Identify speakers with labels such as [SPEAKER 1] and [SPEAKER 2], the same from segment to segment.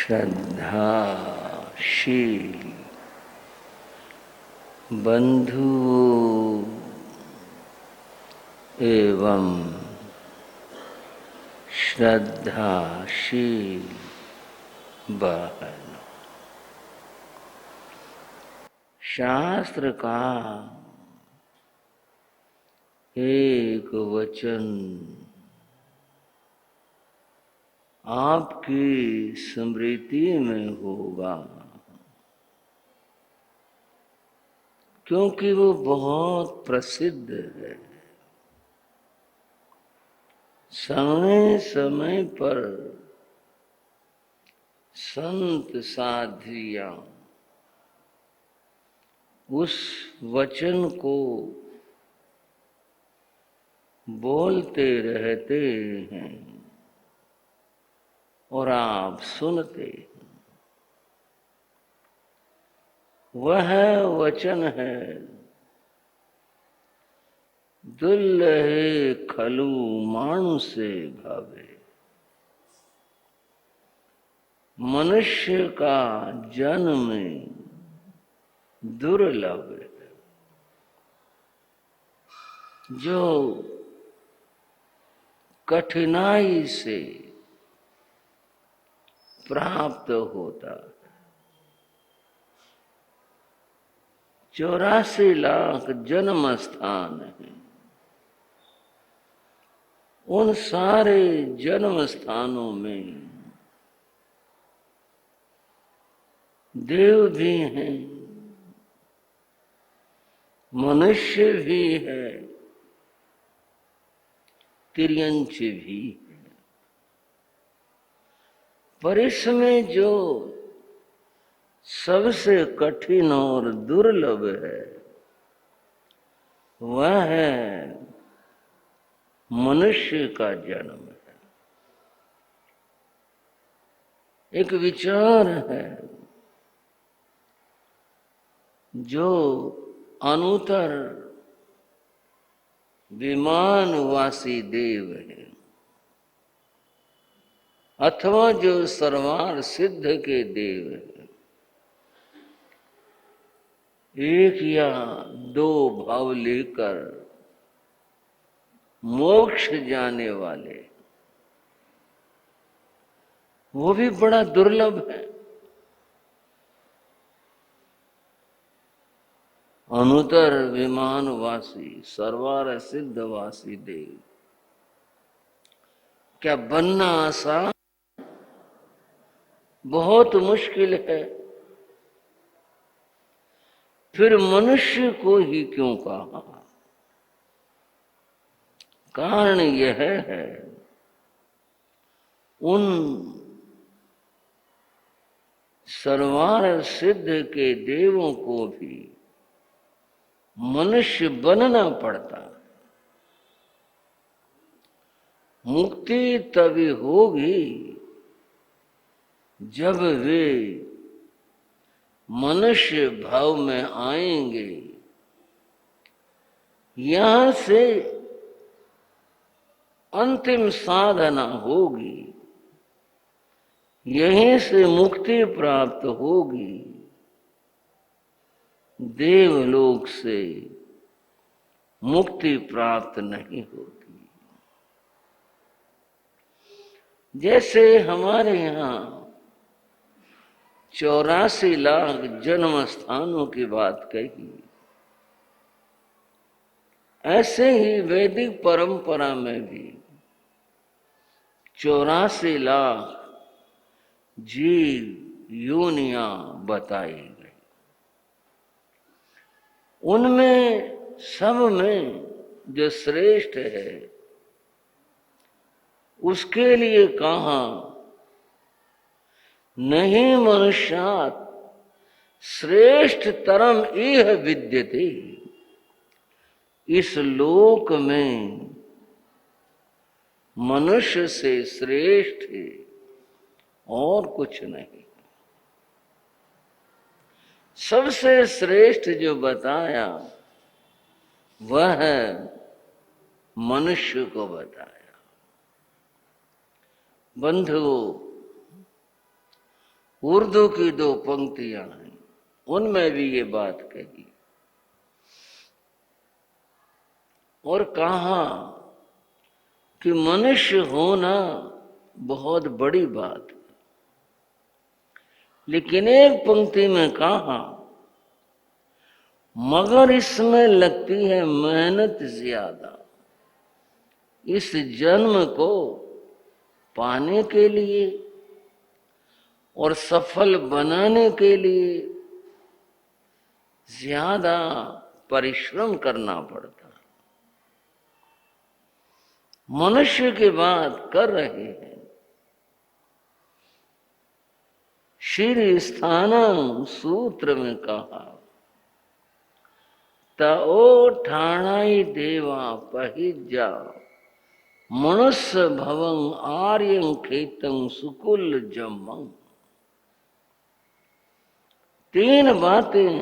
[SPEAKER 1] श्रद्धाशील बंधुओं एवं श्रद्धाशील बहनों, शास्त्र का एक वचन आपकी स्मृति में होगा, क्योंकि वो बहुत प्रसिद्ध है। समय समय पर संत साधियां उस वचन को बोलते रहते हैं और आप सुनते हैं। वह वचन है, दुल्लहे खलु मानुषे भावे। मनुष्य का जन्म दुर्लभ है। जो कठिनाई से प्राप्त होता है। 84 लाख जन्म स्थान है। उन सारे जन्म स्थानों में देव भी हैं, मनुष्य भी है, तिर्यंच भी है। पर इसमें जो सबसे कठिन और दुर्लभ है, वह है मनुष्य का जन्म है। एक विचार है, जो अनुतर विमानवासी देव है अथवा जो सर्वार सिद्ध के देव है, एक या दो भाव लेकर मोक्ष जाने वाले, वो भी बड़ा दुर्लभ है। अनुतर विमानवासी सर्वार सिद्धवासी देव, क्या बनना आसान? बहुत मुश्किल है। फिर मनुष्य को ही क्यों कहा? कारण यह है, उन सर्वार सिद्ध के देवों को भी मनुष्य बनना पड़ता। मुक्ति तभी होगी जब वे मनुष्य भाव में आएंगे। यहां से अंतिम साधना होगी, यहीं से मुक्ति प्राप्त होगी। देवलोक से मुक्ति प्राप्त नहीं होती। जैसे हमारे यहाँ 84 लाख जन्म स्थानों की बात कही, ऐसे ही वैदिक परंपरा में भी 84 लाख जीव योनियां बताई गई। उनमें सब में जो श्रेष्ठ है, उसके लिए कहा, नहीं मनुष्यात् श्रेष्ठ तरम इह विद्यते। इस लोक में मनुष्य से श्रेष्ठ और कुछ नहीं। सबसे श्रेष्ठ जो बताया वह मनुष्य को बताया। बंधुओं, उर्दू की 2 पंक्तियां हैं, उनमें भी ये बात कही और कहा कि मनुष्य होना बहुत बड़ी बात है। लेकिन एक पंक्ति में कहा मगर इसमें लगती है मेहनत ज्यादा। इस जन्म को पाने के लिए और सफल बनाने के लिए ज्यादा परिश्रम करना पड़ता है। मनुष्य की बात कर रहे हैं। श्री स्थानम सूत्र में कहा तओ ठाणाई देवा पहिजा मनुष्य भवं आर्यं खेतं सुकुल जम्मं। 3 बातें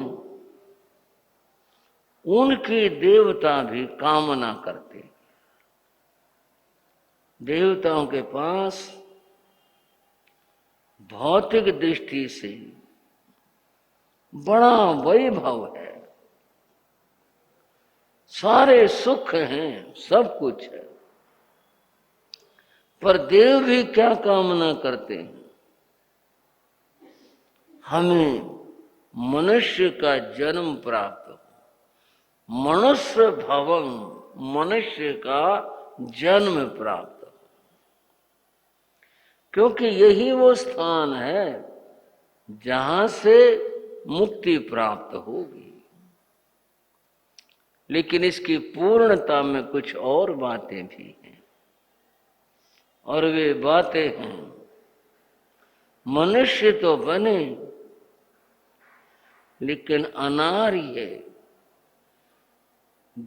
[SPEAKER 1] उनकी देवता भी कामना करते। देवताओं के पास भौतिक दृष्टि से बड़ा वैभव है, सारे सुख हैं, सब कुछ है, पर देव भी क्या कामना करते हैं? हमें मनुष्य का जन्म प्राप्त हो, मनुष्य भवं, मनुष्य का जन्म प्राप्त हो, क्योंकि यही वो स्थान है जहां से मुक्ति प्राप्त होगी। लेकिन इसकी पूर्णता में कुछ और बातें भी हैं, और वे बातें हैं मनुष्य तो बने लेकिन अनार्य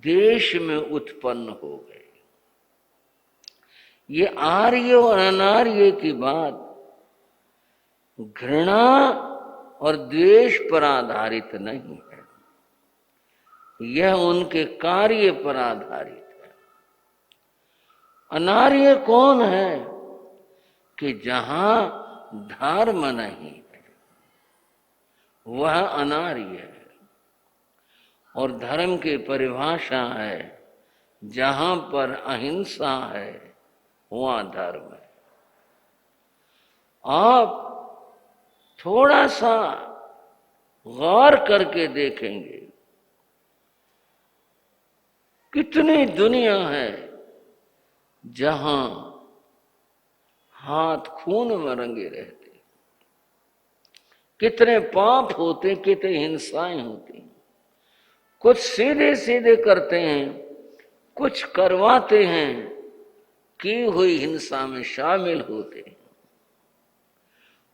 [SPEAKER 1] देश में उत्पन्न हो गए। ये आर्य और अनार्य की बात घृणा और द्वेष पर आधारित नहीं है, यह उनके कार्य पर आधारित है। अनार्य कौन है? कि जहां धर्म नहीं है वह अनार्य है। और धर्म की परिभाषा है जहां पर अहिंसा है वहां धर्म है। आप थोड़ा सा गौर करके देखेंगे कितनी दुनिया है जहां हाथ खून में रंगे रहते, कितने पाप होते, कितनी हिंसाएं होती। कुछ सीधे सीधे करते हैं, कुछ करवाते हैं, की हुई हिंसा में शामिल होते हैं।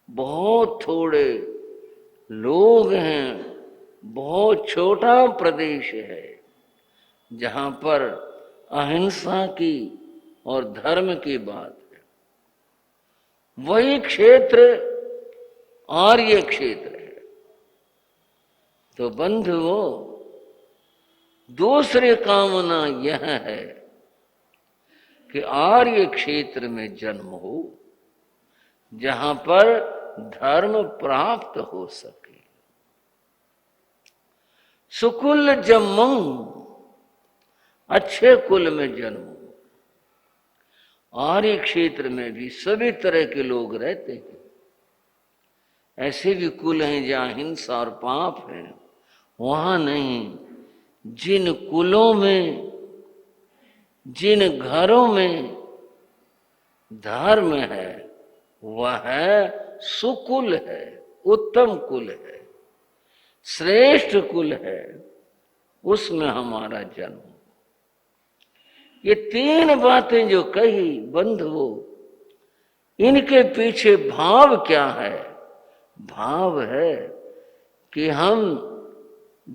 [SPEAKER 1] बहुत थोड़े लोग हैं, बहुत छोटा प्रदेश है जहां पर अहिंसा की और धर्म की बात है। वही क्षेत्र आर्य क्षेत्र है। तो बंधुओं, दूसरी कामना यह है कि आर्य क्षेत्र में जन्म हो जहां पर धर्म प्राप्त हो सके। सुकुल जम्मं, अच्छे कुल में जन्म हो। आर्य क्षेत्र में भी सभी तरह के लोग रहते हैं। ऐसे भी कुल हैं जहां हिंसा और पाप है, वहां नहीं। जिन कुलों में, जिन घरों में धर्म है वह सुकुल है, उत्तम कुल है, श्रेष्ठ कुल है, उसमें हमारा जन्म। ये 3 बातें जो कही बंधुओं, इनके पीछे भाव क्या है? भाव है कि हम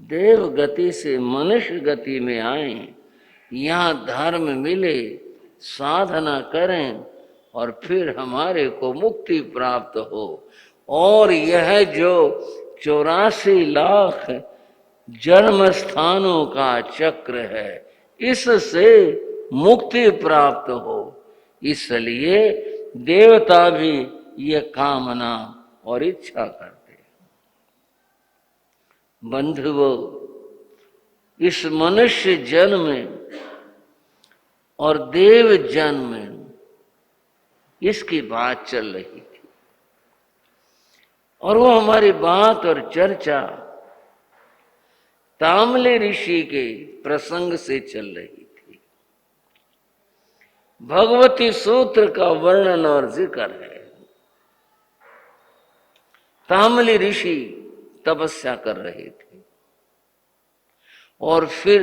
[SPEAKER 1] देव गति से मनुष्य गति में आए, यहाँ धर्म मिले, साधना करें और फिर हमारे को मुक्ति प्राप्त हो। और यह जो 84 लाख जन्म स्थानों का चक्र है, इससे मुक्ति प्राप्त हो। इसलिए देवता भी ये कामना और इच्छा करते। बंधुओं, इस मनुष्य जन्म में और देव जन्म में इसकी बात चल रही थी, और वो हमारी बात और चर्चा तामले ऋषि के प्रसंग से चल रही थी। भगवती सूत्र का वर्णन और जिक्र है। तामली ऋषि तपस्या कर रहे थे और फिर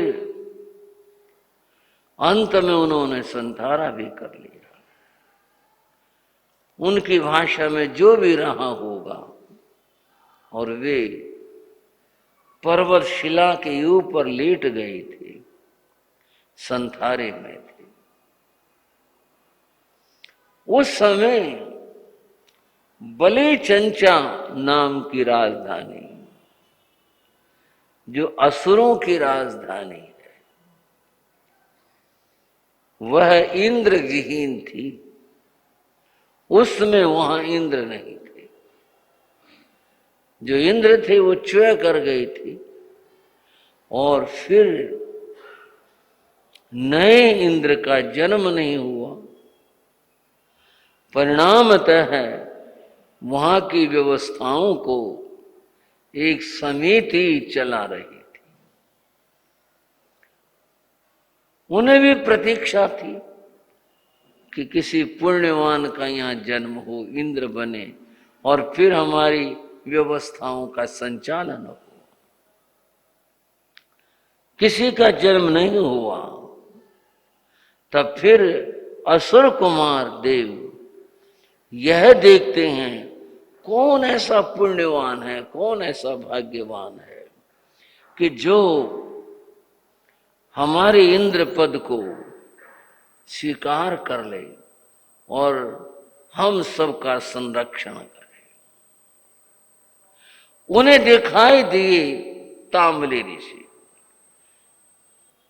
[SPEAKER 1] अंत में उन्होंने संतारा भी कर लिया। उनकी भाषा में जो भी रहा होगा, और वे पर्वत शिला के ऊपर लेट गए थे, संथारे में थे। उस समय बलिचंचा नाम की राजधानी, जो असुरों की राजधानी है, वह इंद्र विहीन थी। उसमें वहां इंद्र नहीं थे। जो इंद्र थे वो च्युय कर गई थी, और फिर नए इंद्र का जन्म नहीं हुआ। परिणामतः वहां की व्यवस्थाओं को एक समिति चला रही थी। उन्हें भी प्रतीक्षा थी कि किसी पुण्यवान का यहाँ जन्म हो, इंद्र बने, और फिर हमारी व्यवस्थाओं का संचालन हो। किसी का जन्म नहीं हुआ। तब फिर असुर कुमार देव यह देखते हैं कौन ऐसा पुण्यवान है, कौन ऐसा भाग्यवान है कि जो हमारे इंद्र पद को स्वीकार कर ले और हम सबका संरक्षण करे। उन्हें दिखाई दिए तांबले ऋषि।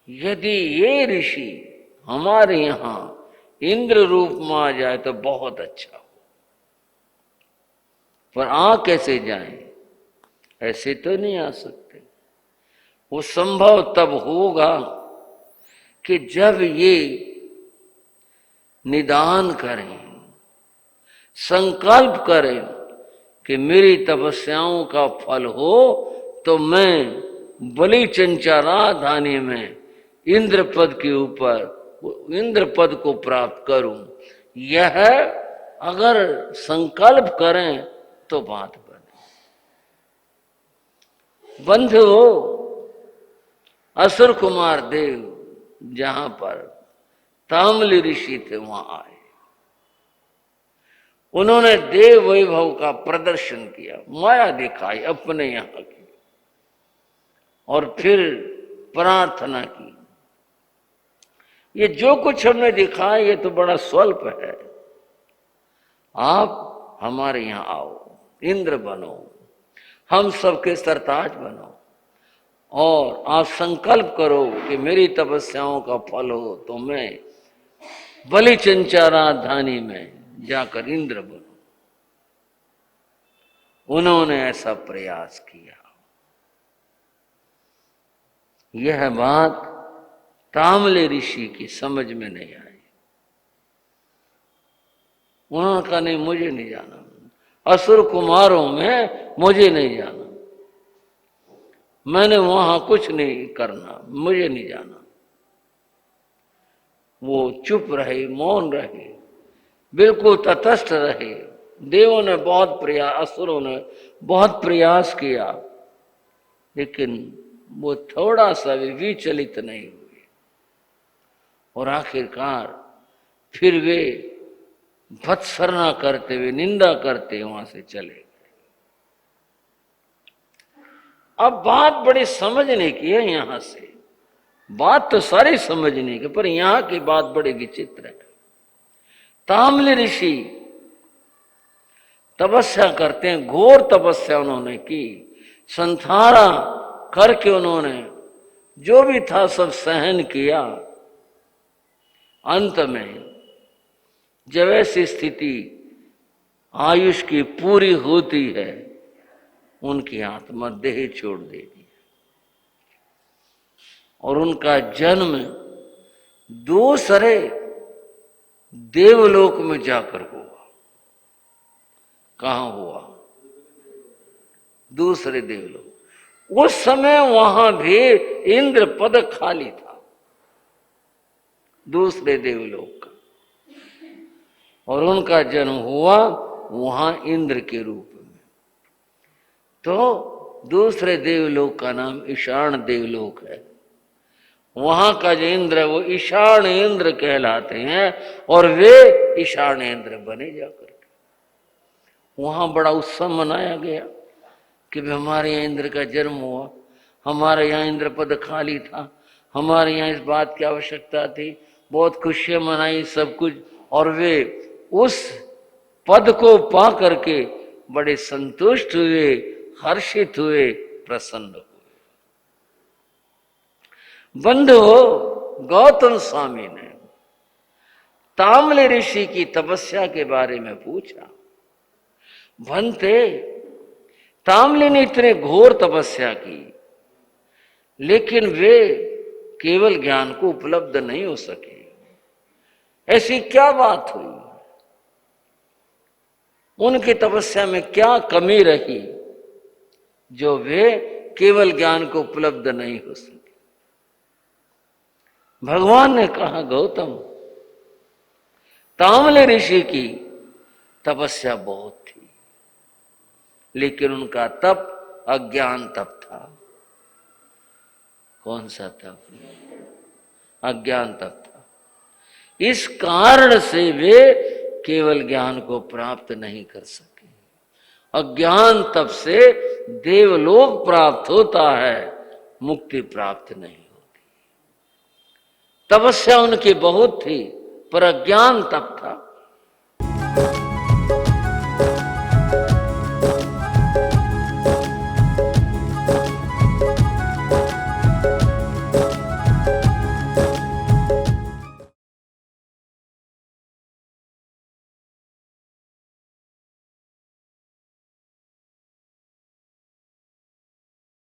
[SPEAKER 1] यदि ये ऋषि हमारे यहां इंद्र रूप में आ जाए तो बहुत अच्छा हो, पर आ कैसे जाएं? ऐसे तो नहीं आ सकते। वो संभव तब होगा कि जब ये निदान करें, संकल्प करें कि मेरी तपस्याओं का फल हो तो मैं बलिचंचा राजधानी में इंद्र पद के ऊपर इंद्र पद को प्राप्त करूं। यह अगर संकल्प करें तो बात बने। बंधुओं, असुर कुमार देव जहां पर ताम्ली ऋषि थे वहां आए। उन्होंने देव वैभव का प्रदर्शन किया, माया दिखाई अपने यहां की, और फिर प्रार्थना की। ये जो कुछ हमने दिखाया ये तो बड़ा स्वल्प है। आप हमारे यहां आओ, इंद्र बनो, हम सबके सरताज बनो, और आप संकल्प करो कि मेरी तपस्याओं का फल हो तो मैं बलिचंचा राजधानी में जाकर इंद्र बनूं। उन्होंने ऐसा प्रयास किया। यह बात ताम्ले ऋषि की समझ में नहीं आई। उन्होंने कहा नहीं, मुझे नहीं जाना, असुर कुमारों में मुझे नहीं जाना, मैंने वहां कुछ नहीं करना, मुझे नहीं जाना। वो चुप रहे, मौन रहे, बिल्कुल तटस्थ रहे। देवों ने बहुत प्रयास, असुरों ने बहुत प्रयास किया, लेकिन वो थोड़ा सा भी विचलित नहीं हुए, और आखिरकार फिर वे भत्सना करते हुए, निंदा करते वहां से चले गए। अब बात बड़ी समझने की है। यहां से बात तो सारी समझने की, पर यहां की बात बड़ी विचित्र है। ताम्ल ऋषि तपस्या करते हैं, घोर तपस्या उन्होंने की, संथारा करके उन्होंने जो भी था सब सहन किया। अंत में जब ऐसी स्थिति आयुष की पूरी होती है उनकी आत्मा देह छोड़ देती है और उनका जन्म दूसरे देवलोक में जाकर हुआ। कहां हुआ? दूसरे देवलोक। उस समय वहां भी इंद्र पद खाली था दूसरे देवलोक का, और उनका जन्म हुआ वहां इंद्र के रूप में। तो दूसरे देवलोक का नाम ईशान देवलोक है। वहां का जो इंद्र है वो ईशान इंद्र कहलाते हैं और वे ईशान इंद्र बने जाकर के। वहां बड़ा उत्सव मनाया गया कि हमारे यहाँ इंद्र का जन्म हुआ, हमारे यहाँ इंद्र पद खाली था, हमारे यहाँ इस बात की आवश्यकता थी, बहुत खुशियां मनाई सब कुछ, और वे उस पद को पा करके बड़े संतुष्ट हुए, हर्षित हुए, प्रसन्न हुए। बंधु, गौतम स्वामी ने ताम्र ऋषि की तपस्या के बारे में पूछा। भंते, ताम्र ने इतने घोर तपस्या की लेकिन वे केवल ज्ञान को उपलब्ध नहीं हो सके, ऐसी क्या बात हुई? उनकी तपस्या में क्या कमी रही जो वे केवल ज्ञान को उपलब्ध नहीं हो सके? भगवान ने कहा, गौतम, ताम्र ऋषि की तपस्या बहुत थी लेकिन उनका तप अज्ञान तप था। कौन सा तप? अज्ञान तप था। इस कारण से वे केवल ज्ञान को प्राप्त नहीं कर सके। अज्ञान तप से देवलोक प्राप्त होता है, मुक्ति प्राप्त नहीं होती। तपस्या उनकी बहुत थी पर अज्ञान तप था।